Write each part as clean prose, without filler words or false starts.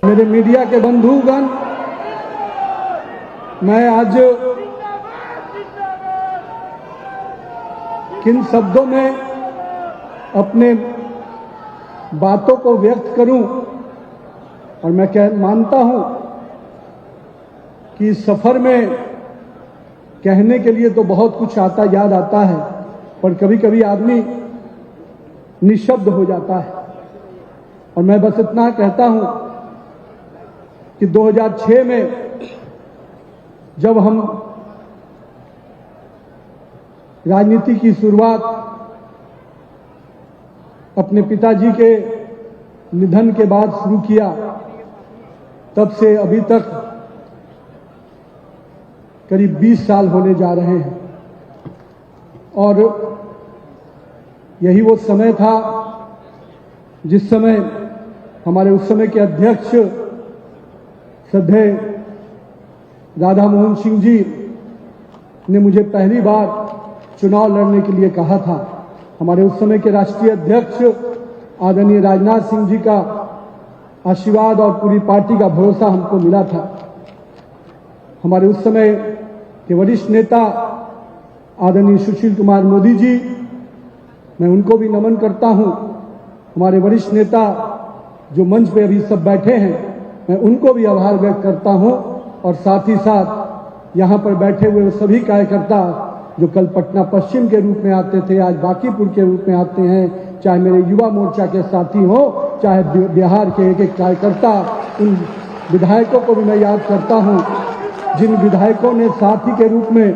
मेरे मीडिया के बंधुगण, मैं आज किन शब्दों में अपने बातों को व्यक्त करूं, और मैं मानता हूं कि इस सफर में कहने के लिए तो बहुत कुछ याद आता है, पर कभी कभी आदमी निशब्द हो जाता है। और मैं बस इतना कहता हूं कि 2006 में जब हम राजनीति की शुरुआत अपने पिताजी के निधन के बाद शुरू किया, तब से अभी तक करीब 20 साल होने जा रहे हैं। और यही वो समय था जिस समय हमारे उस समय के अध्यक्ष श्रद्धेय राधा मोहन सिंह जी ने मुझे पहली बार चुनाव लड़ने के लिए कहा था। हमारे उस समय के राष्ट्रीय अध्यक्ष आदरणीय राजनाथ सिंह जी का आशीर्वाद और पूरी पार्टी का भरोसा हमको मिला था। हमारे उस समय के वरिष्ठ नेता आदरणीय सुशील कुमार मोदी जी, मैं उनको भी नमन करता हूं। हमारे वरिष्ठ नेता जो मंच पे अभी सब बैठे हैं, मैं उनको भी आभार व्यक्त करता हूं। और साथ ही साथ यहां पर बैठे हुए सभी कार्यकर्ता जो कल पटना पश्चिम के रूप में आते थे, आज बांकीपुर के रूप में आते हैं, चाहे मेरे युवा मोर्चा के साथी हो, चाहे बिहार के एक एक कार्यकर्ता, उन विधायकों को भी मैं याद करता हूं जिन विधायकों ने साथी के रूप में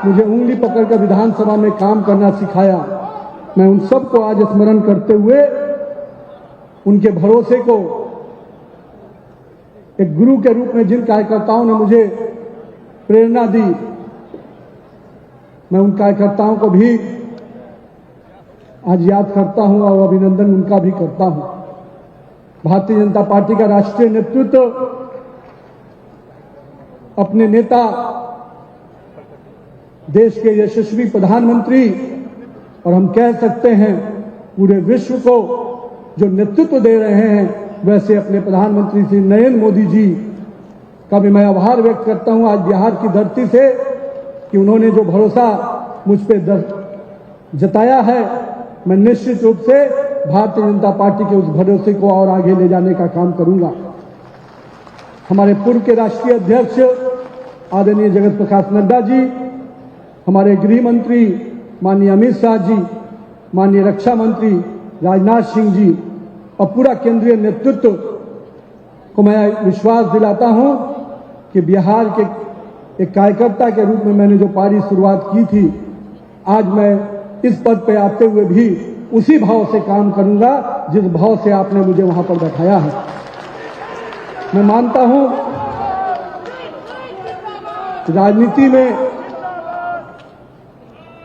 मुझे उंगली पकड़कर विधानसभा में काम करना सिखाया। मैं उन सबको आज स्मरण करते हुए उनके भरोसे को एक गुरु के रूप में जिन कार्यकर्ताओं ने मुझे प्रेरणा दी, मैं उन कार्यकर्ताओं को भी आज याद करता हूं और अभिनंदन उनका भी करता हूं। भारतीय जनता पार्टी का राष्ट्रीय नेतृत्व अपने नेता, देश के यशस्वी प्रधानमंत्री, और हम कह सकते हैं पूरे विश्व को जो नेतृत्व दे रहे हैं, वैसे अपने प्रधानमंत्री श्री नरेंद्र मोदी जी का भी मैं आभार व्यक्त करता हूं आज बिहार की धरती से कि उन्होंने जो भरोसा मुझ पर जताया है, मैं निश्चित रूप से भारतीय जनता पार्टी के उस भरोसे को और आगे ले जाने का काम करूंगा। हमारे पूर्व के राष्ट्रीय अध्यक्ष आदरणीय जगत प्रकाश नड्डा जी, हमारे गृह मंत्री माननीय अमित शाह जी, माननीय रक्षा मंत्री राजनाथ सिंह जी और पूरा केंद्रीय नेतृत्व को मैं विश्वास दिलाता हूं कि बिहार के एक कार्यकर्ता के रूप में मैंने जो पारी शुरुआत की थी, आज मैं इस पद पे आते हुए भी उसी भाव से काम करूंगा जिस भाव से आपने मुझे वहां पर बैठाया है। मैं मानता हूं राजनीति में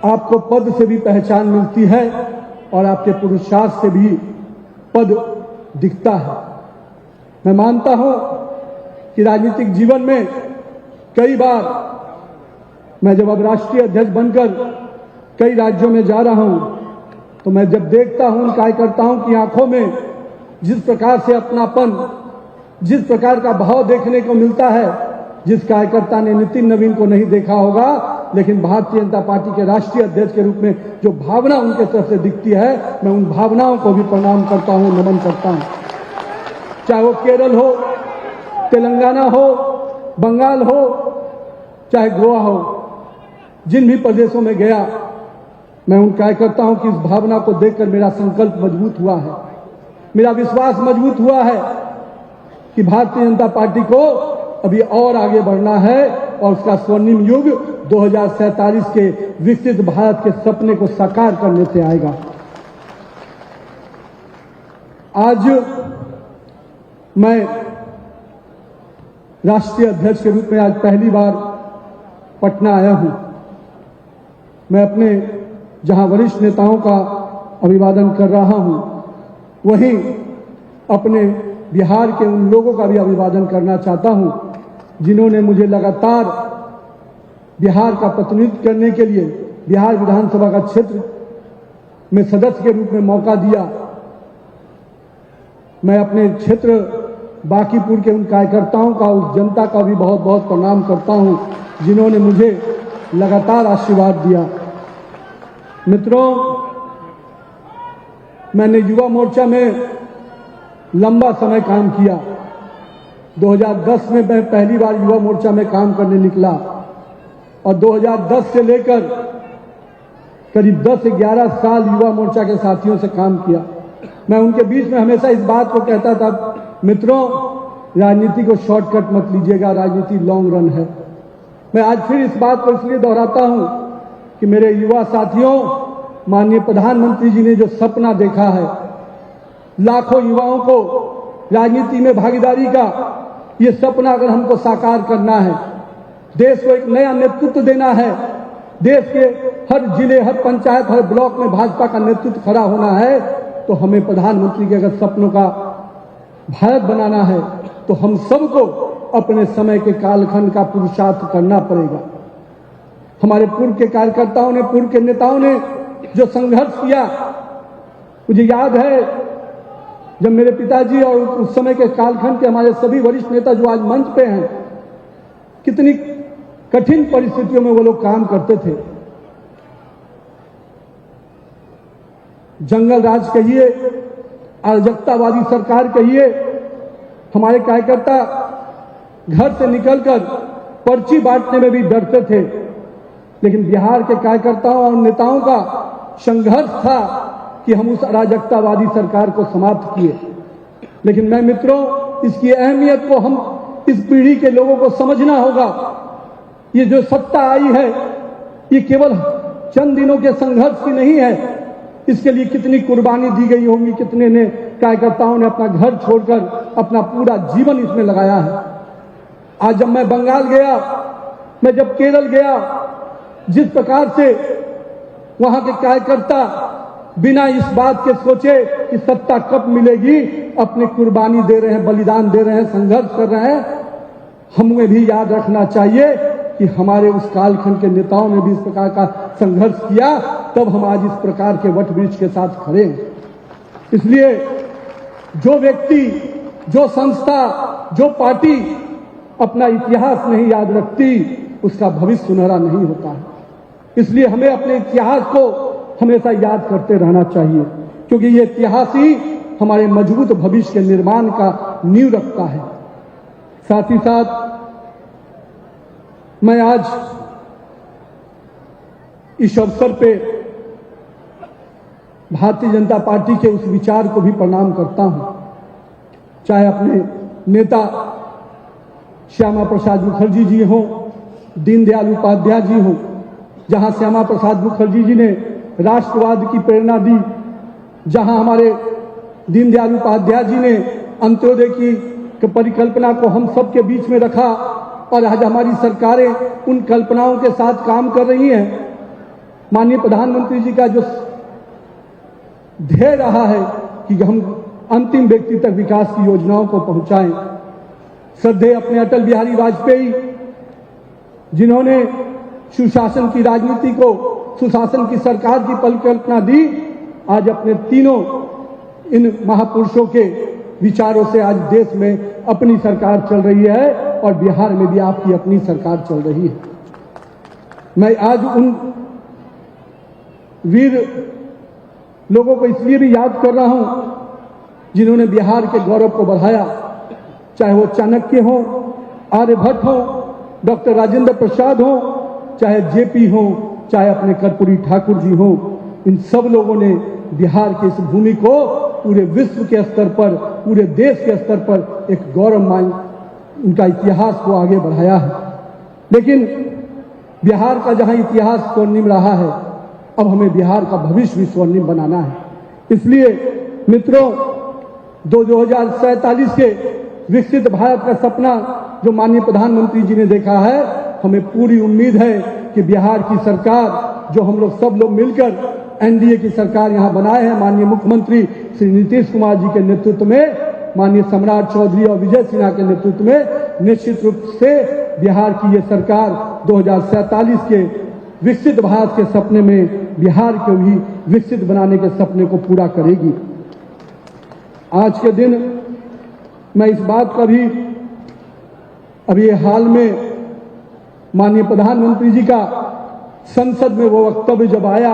आपको पद से भी पहचान मिलती है और आपके पुरुषार्थ से भी पद दिखता है। मैं मानता हूं कि राजनीतिक जीवन में कई बार मैं जब अब राष्ट्रीय अध्यक्ष बनकर कई राज्यों में जा रहा हूं, तो मैं जब देखता हूं उन कार्यकर्ताओं की आंखों में जिस प्रकार से अपनापन, जिस प्रकार का भाव देखने को मिलता है, जिस कार्यकर्ता ने नितिन नवीन को नहीं देखा होगा, लेकिन भारतीय जनता पार्टी के राष्ट्रीय अध्यक्ष के रूप में जो भावना उनके तरफ से दिखती है, मैं उन भावनाओं को भी प्रणाम करता हूं, नमन करता हूं। चाहे वो केरल हो, तेलंगाना हो, बंगाल हो, चाहे गोवा हो, जिन भी प्रदेशों में गया, मैं उन कार्यकर्ताओं की इस भावना को देखकर मेरा संकल्प मजबूत हुआ है, मेरा विश्वास मजबूत हुआ है कि भारतीय जनता पार्टी को अभी और आगे बढ़ना है और उसका स्वर्णिम युग 2047 के विकसित भारत के सपने को साकार करने से आएगा। आज मैं राष्ट्रीय अध्यक्ष के रूप में आज पहली बार पटना आया हूं। मैं अपने जहां वरिष्ठ नेताओं का अभिवादन कर रहा हूं, वहीं अपने बिहार के उन लोगों का भी अभिवादन करना चाहता हूं जिन्होंने मुझे लगातार बिहार का प्रतिनिधित्व करने के लिए बिहार विधानसभा का क्षेत्र में सदस्य के रूप में मौका दिया। मैं अपने क्षेत्र बांकीपुर के उन कार्यकर्ताओं का, उस जनता का भी बहुत बहुत प्रणाम करता हूं जिन्होंने मुझे लगातार आशीर्वाद दिया। मित्रों, मैंने युवा मोर्चा में लंबा समय काम किया। 2010 में मैं पहली बार युवा मोर्चा में काम करने निकला और 2010 से लेकर करीब 10-11 साल युवा मोर्चा के साथियों से काम किया। मैं उनके बीच में हमेशा इस बात को कहता था, मित्रों, राजनीति को शॉर्टकट मत लीजिएगा, राजनीति लॉन्ग रन है। मैं आज फिर इस बात को इसलिए दोहराता हूं कि मेरे युवा साथियों, माननीय प्रधानमंत्री जी ने जो सपना देखा है, लाखों युवाओं को राजनीति में भागीदारी का, ये सपना अगर हमको साकार करना है, देश को एक नया नेतृत्व देना है, देश के हर जिले, हर पंचायत, हर ब्लॉक में भाजपा का नेतृत्व खड़ा होना है, तो हमें प्रधानमंत्री के अगर सपनों का भारत बनाना है तो हम सबको अपने समय के कालखंड का पुरुषार्थ करना पड़ेगा। हमारे पूर्व के कार्यकर्ताओं ने, पूर्व के नेताओं ने जो संघर्ष किया, मुझे याद है जब मेरे पिताजी और उस समय के कालखंड के हमारे सभी वरिष्ठ नेता जो आज मंच पे हैं, कितनी कठिन परिस्थितियों में वो लोग काम करते थे। जंगल राज कहिए, अराजकतावादी सरकार कहिए, हमारे कार्यकर्ता घर से निकलकर पर्ची बांटने में भी डरते थे, लेकिन बिहार के कार्यकर्ताओं और नेताओं का संघर्ष था कि हम उस अराजकतावादी सरकार को समाप्त किए। लेकिन मैं मित्रों, इसकी अहमियत को हम इस पीढ़ी के लोगों को समझना होगा। ये जो सत्ता आई है, ये केवल चंद दिनों के संघर्ष की नहीं है, इसके लिए कितनी कुर्बानी दी गई होंगी, कितने ने कार्यकर्ताओं ने अपना घर छोड़कर अपना पूरा जीवन इसमें लगाया है। आज जब मैं बंगाल गया, मैं जब केरल गया, जिस प्रकार से वहां के कार्यकर्ता बिना इस बात के सोचे कि सत्ता कब मिलेगी अपनी कुर्बानी दे रहे हैं, बलिदान दे रहे हैं, संघर्ष कर रहे हैं, हमें भी याद रखना चाहिए कि हमारे उस कालखंड के नेताओं ने भी इस प्रकार का संघर्ष किया, तब हम आज इस प्रकार के वट वृक्ष के साथ खड़े हैं। इसलिए जो व्यक्ति, जो संस्था, जो पार्टी अपना इतिहास नहीं याद रखती, उसका भविष्य सुनहरा नहीं होता है। इसलिए हमें अपने इतिहास को हमेशा याद करते रहना चाहिए, क्योंकि ये इतिहास ही हमारे मजबूत भविष्य के निर्माण का नींव रखता है। साथ ही साथ मैं आज इस अवसर पे भारतीय जनता पार्टी के उस विचार को भी प्रणाम करता हूं, चाहे अपने नेता श्यामा प्रसाद मुखर्जी जी हों, दीनदयाल उपाध्याय जी हों। जहां श्यामा प्रसाद मुखर्जी जी ने राष्ट्रवाद की प्रेरणा दी, जहां हमारे दीनदयाल उपाध्याय जी ने अंत्योदय की परिकल्पना को हम सबके बीच में रखा, और आज हमारी सरकारें उन कल्पनाओं के साथ काम कर रही हैं। माननीय प्रधानमंत्री जी का जो ध्येय रहा है कि हम अंतिम व्यक्ति तक विकास की योजनाओं को पहुंचाएं। श्रद्धेय अपने अटल बिहारी वाजपेयी, जिन्होंने सुशासन की राजनीति को, सुशासन की सरकार की परिकल्पना दी, आज अपने तीनों इन महापुरुषों के विचारों से आज देश में अपनी सरकार चल रही है और बिहार में भी आपकी अपनी सरकार चल रही है। मैं आज उन वीर लोगों को इसलिए भी याद कर रहा हूं जिन्होंने बिहार के गौरव को बढ़ाया, चाहे वो चाणक्य हो, आर्यभट्ट हो, डॉक्टर राजेंद्र प्रसाद हो, चाहे जेपी हो, चाहे अपने कर्पूरी ठाकुर जी हो। इन सब लोगों ने बिहार की इस भूमि को पूरे विश्व के स्तर पर, पूरे देश के स्तर पर एक गौरवमय उनका इतिहास को आगे बढ़ाया है। लेकिन बिहार का जहां इतिहास स्वर्णिम रहा है, अब हमें बिहार का भविष्य भी स्वर्णिम बनाना है। इसलिए मित्रों, 2047 के विकसित भारत का सपना जो माननीय प्रधानमंत्री जी ने देखा है, हमें पूरी उम्मीद है कि बिहार की सरकार, जो हम लोग सब लोग मिलकर एनडीए की सरकार यहां बनाए हैं, माननीय मुख्यमंत्री श्री नीतीश कुमार जी के नेतृत्व में, माननीय सम्राट चौधरी और विजय सिन्हा के नेतृत्व में, निश्चित रूप से बिहार की ये सरकार 2047 के विकसित भारत के सपने में बिहार को भी विकसित बनाने के सपने को पूरा करेगी। आज के दिन मैं इस बात का भी अभी हाल में माननीय प्रधानमंत्री जी का संसद में वो वक्तव्य जब आया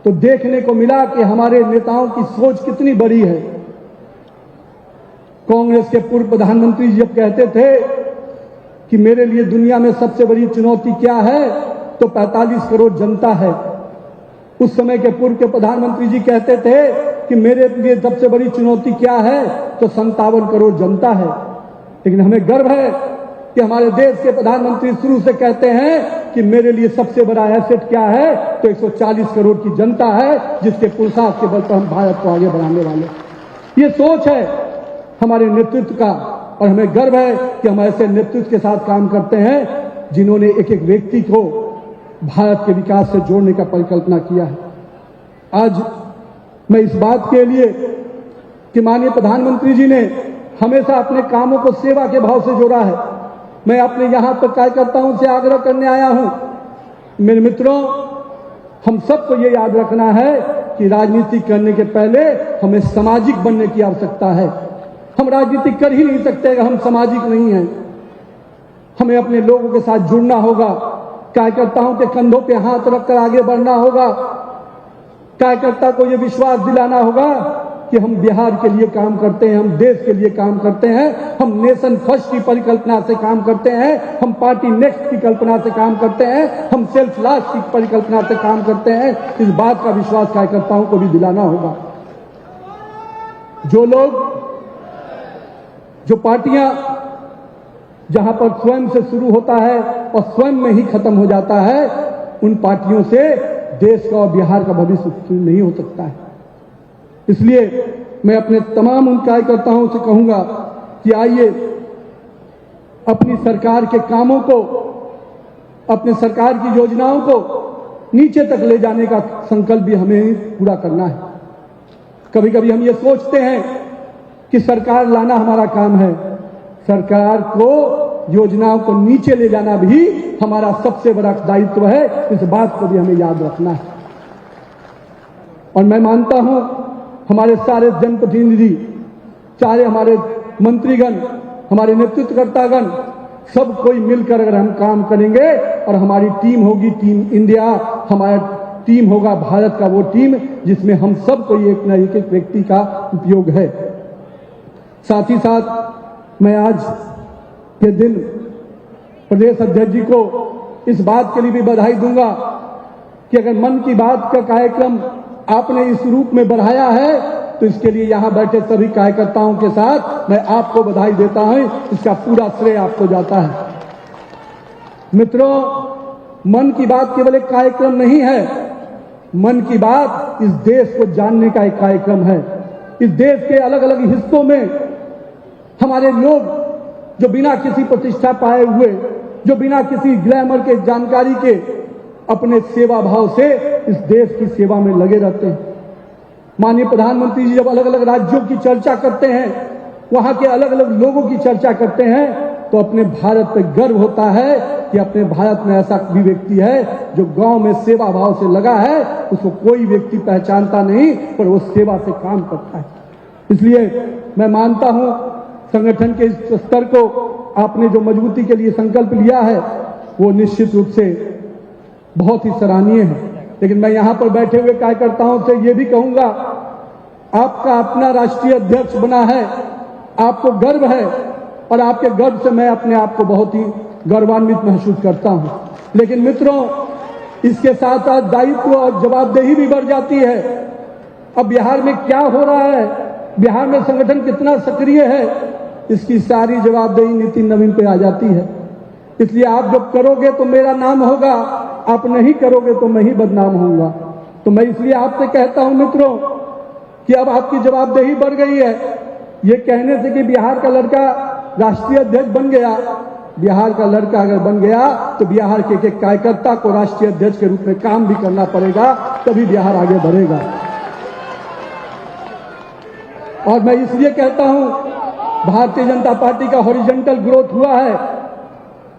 तो देखने को मिला कि हमारे नेताओं की सोच कितनी बड़ी है। कांग्रेस के पूर्व प्रधानमंत्री जी जब कहते थे कि मेरे लिए दुनिया में सबसे बड़ी चुनौती क्या है, तो 45 करोड़ जनता है। उस समय के पूर्व के प्रधानमंत्री जी कहते थे कि मेरे लिए सबसे बड़ी चुनौती क्या है, तो 57 करोड़ जनता है। लेकिन हमें गर्व है कि हमारे देश के प्रधानमंत्री शुरू से कहते हैं कि मेरे लिए सबसे बड़ा एसेट क्या है, तो 140 करोड़ की जनता है, जिसके पुरुषार्थ के बल पर हम भारत को आगे बढ़ाने वाले। ये सोच है हमारे नेतृत्व का, और हमें गर्व है कि हम ऐसे नेतृत्व के साथ काम करते हैं जिन्होंने एक एक व्यक्ति को भारत के विकास से जोड़ने का परिकल्पना किया है। आज मैं इस बात के लिए कि माननीय प्रधानमंत्री जी ने हमेशा अपने कामों को सेवा के भाव से जोड़ा है, मैं अपने यहां पर कार्यकर्ताओं से आग्रह करने आया हूं। मेरे मित्रों, हम सबको ये याद रखना है कि राजनीति करने के पहले हमें सामाजिक बनने की आवश्यकता है। हम राजनीति कर ही नहीं सकते अगर हम सामाजिक नहीं हैं। हमें अपने लोगों के साथ जुड़ना होगा, कार्यकर्ताओं के कंधों पे हाथ रखकर आगे बढ़ना होगा, कार्यकर्ता को यह विश्वास दिलाना होगा कि हम बिहार के लिए काम करते हैं, हम देश के लिए काम करते हैं, हम नेशन फर्स्ट की परिकल्पना से काम करते हैं, हम पार्टी नेक्स्ट की कल्पना से काम करते हैं, हम सेल्फ लास्ट की परिकल्पना से काम करते हैं। इस बात का विश्वास कार्यकर्ताओं को भी दिलाना होगा। जो पार्टियां जहां पर स्वयं से शुरू होता है और स्वयं में ही खत्म हो जाता है, उन पार्टियों से देश का और बिहार का भविष्य नहीं हो सकता है। इसलिए मैं अपने तमाम उन कार्यकर्ताओं से कहूंगा कि आइए अपनी सरकार के कामों को, अपने सरकार की योजनाओं को नीचे तक ले जाने का संकल्प भी हमें पूरा करना है। कभी कभी हम ये सोचते हैं कि सरकार लाना हमारा काम है, सरकार को योजनाओं को नीचे ले जाना भी हमारा सबसे बड़ा दायित्व है। इस बात को भी हमें याद रखना है। और मैं मानता हूं हमारे सारे जनप्रतिनिधि, चाहे हमारे मंत्रीगण, हमारे नेतृत्वकर्तागण, सब कोई मिलकर अगर हम काम करेंगे और हमारी टीम होगी टीम इंडिया, हमारा टीम होगा भारत का वो टीम जिसमें हम सब कोई एक न एक व्यक्ति का उपयोग है। साथ ही साथ मैं आज के दिन प्रदेश अध्यक्ष जी को इस बात के लिए भी बधाई दूंगा कि अगर मन की बात का कार्यक्रम आपने इस रूप में बढ़ाया है तो इसके लिए यहां बैठे सभी कार्यकर्ताओं के साथ मैं आपको बधाई देता हूं। इसका पूरा श्रेय आपको जाता है। मित्रों, मन की बात केवल एक कार्यक्रम नहीं है, मन की बात इस देश को जानने का एक कार्यक्रम है। इस देश के अलग अलग हिस्सों में हमारे लोग जो बिना किसी प्रतिष्ठा पाए हुए, जो बिना किसी ग्लैमर के जानकारी के अपने सेवा भाव से इस देश की सेवा में लगे रहते हैं। माननीय प्रधानमंत्री जी जब अलग अलग राज्यों की चर्चा करते हैं, वहां के अलग अलग लोगों की चर्चा करते हैं, तो अपने भारत पर गर्व होता है कि अपने भारत में ऐसा भी व्यक्ति है जो गांव में सेवा भाव से लगा है। उसको कोई व्यक्ति पहचानता नहीं, पर वो सेवा से काम करता है। इसलिए मैं मानता हूं संगठन के इस स्तर को आपने जो मजबूती के लिए संकल्प लिया है वो निश्चित रूप से बहुत ही सराहनीय है। लेकिन मैं यहां पर बैठे हुए कार्यकर्ताओं से ये भी कहूंगा, आपका अपना राष्ट्रीय अध्यक्ष बना है, आपको गर्व है, और आपके गर्व से मैं अपने आप को बहुत ही गौरवान्वित महसूस करता हूं। लेकिन मित्रों, इसके साथ साथ दायित्व और जवाबदेही भी बढ़ जाती है। अब बिहार में क्या हो रहा है, बिहार में संगठन कितना सक्रिय है, इसकी सारी जवाबदेही नितिन नवीन पे आ जाती है। इसलिए आप जब करोगे तो मेरा नाम होगा, आप नहीं करोगे तो मैं ही बदनाम होऊंगा। तो मैं इसलिए आपसे कहता हूं मित्रों कि अब आपकी जवाबदेही बढ़ गई है। ये कहने से कि बिहार का लड़का राष्ट्रीय अध्यक्ष बन गया, बिहार का लड़का अगर बन गया तो बिहार के एक कार्यकर्ता को राष्ट्रीय अध्यक्ष के रूप में काम भी करना पड़ेगा, तभी बिहार आगे बढ़ेगा। और मैं इसलिए कहता हूं, भारतीय जनता पार्टी का हॉरिजॉन्टल ग्रोथ हुआ है।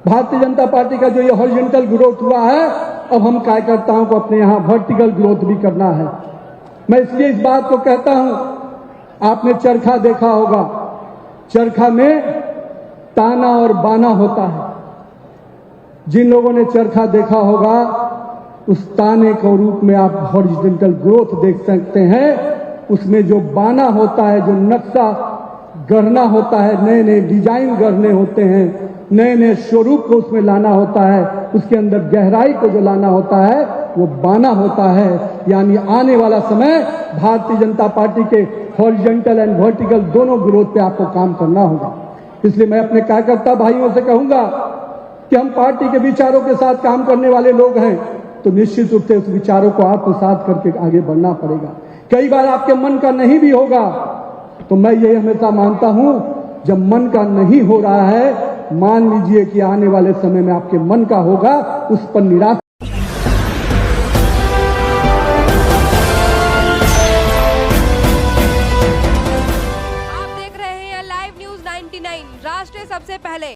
भारतीय जनता पार्टी का जो ये हॉरिजॉन्टल ग्रोथ हुआ है, अब हम कार्यकर्ताओं को अपने यहां वर्टिकल ग्रोथ भी करना है। मैं इसलिए इस बात को कहता हूं, आपने चरखा देखा होगा, चरखा में ताना और बाना होता है। जिन लोगों ने चरखा देखा होगा, उस ताने के रूप में आप हॉरिजॉन्टल ग्रोथ देख सकते हैं। उसमें जो बाना होता है, जो नक्शा गढ़ना होता है, नए नए डिजाइन गढ़ने होते हैं, नए नए स्वरूप को उसमें लाना होता है, उसके अंदर गहराई को जो लाना होता है, वो बाना होता है। यानी आने वाला समय भारतीय जनता पार्टी के हॉरिजॉन्टल एंड वर्टिकल दोनों ग्रोथ पे आपको काम करना होगा। इसलिए मैं अपने कार्यकर्ता भाइयों से कहूंगा कि हम पार्टी के विचारों के साथ काम करने वाले लोग हैं, तो निश्चित रूप से उस विचारों को आत्मसात करके आगे बढ़ना पड़ेगा। कई बार आपके मन का नहीं भी होगा, तो मैं ये हमेशा मानता हूं, जब मन का नहीं हो रहा है, मान लीजिए कि आने वाले समय में आपके मन का होगा, उस पर निराश। आप देख रहे हैं लाइव न्यूज 99, राष्ट्र सबसे पहले।